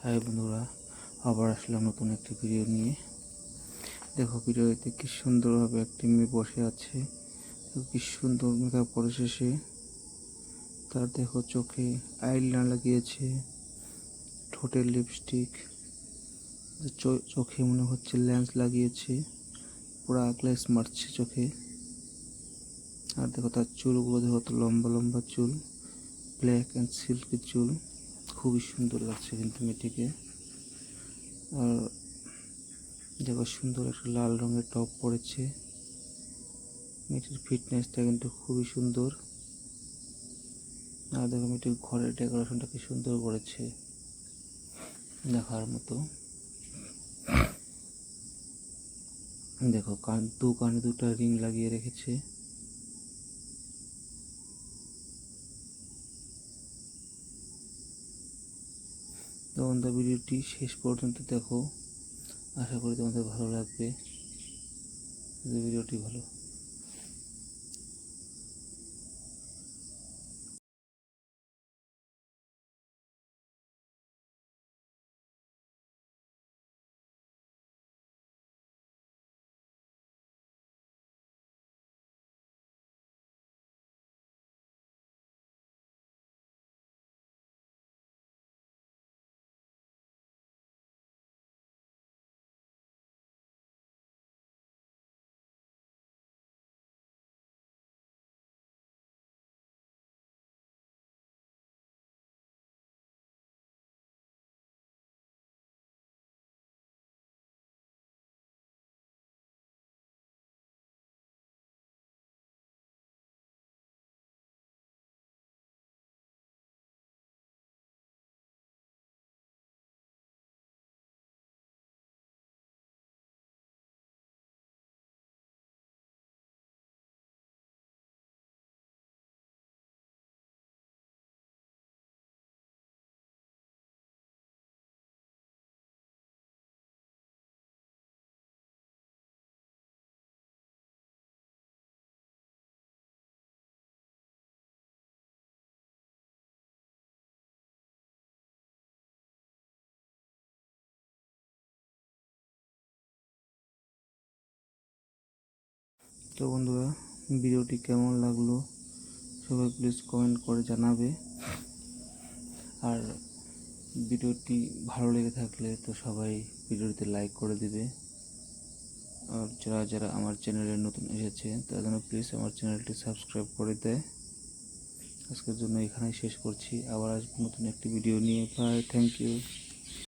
High বন্ধুরা, আবার আসলাম নতুন একটি ভিডিও নিয়ে। দেখো ভিডিওতে কি সুন্দরভাবে একটি মেয়ে বসে আছে, কি সুন্দর মেকআপ করে শেষে তার দেখো চোখে আইলাইনার লাগিয়েছে, ঠোঁটে লিপস্টিক, চোখে মনে হচ্ছে লেন্স লাগিয়েছে, পুরো গ্লেজ মারছে চোখে। আর দেখো তার চুলগুলো দেখো তো লম্বা লম্বা চুল, ব্ল্যাক অ্যান্ড সিল্কি চুল, খুবই সুন্দর লাগছে কিন্তু মেয়েটিকে। আর দেখো সুন্দর একটা লাল রঙের টপ পরেছে, মেয়েটির ফিটনেসটা কিন্তু খুবই সুন্দর। আর দেখো মেয়েটির ঘরের ডেকোরেশনটা কি সুন্দর করেছে, দেখার মতো। দেখো কানে দুটো রিং লাগিয়ে রেখেছে। তো বন্ধুরা, ভিডিওটি শেষ পর্যন্ত দেখো, আশা করি তোমাদের ভালো লাগবে। ভিডিওটি ভালো। তো বন্ধুরা, ভিডিওটি কেমন লাগলো সবাই প্লিজ কমেন্ট করে জানাবে। আর ভিডিওটি ভালো লেগে থাকলে তো সবাই ভিডিওটিতে লাইক করে দিবে। আর যারা যারা আমার চ্যানেলে নতুন এসেছে তারা যেন প্লিজ আমার চ্যানেলটি সাবস্ক্রাইব করে দেয়। আজকের জন্য এখানেই শেষ করছি, আবার আসবো নতুন একটি ভিডিও নিয়ে। Bye, thank you.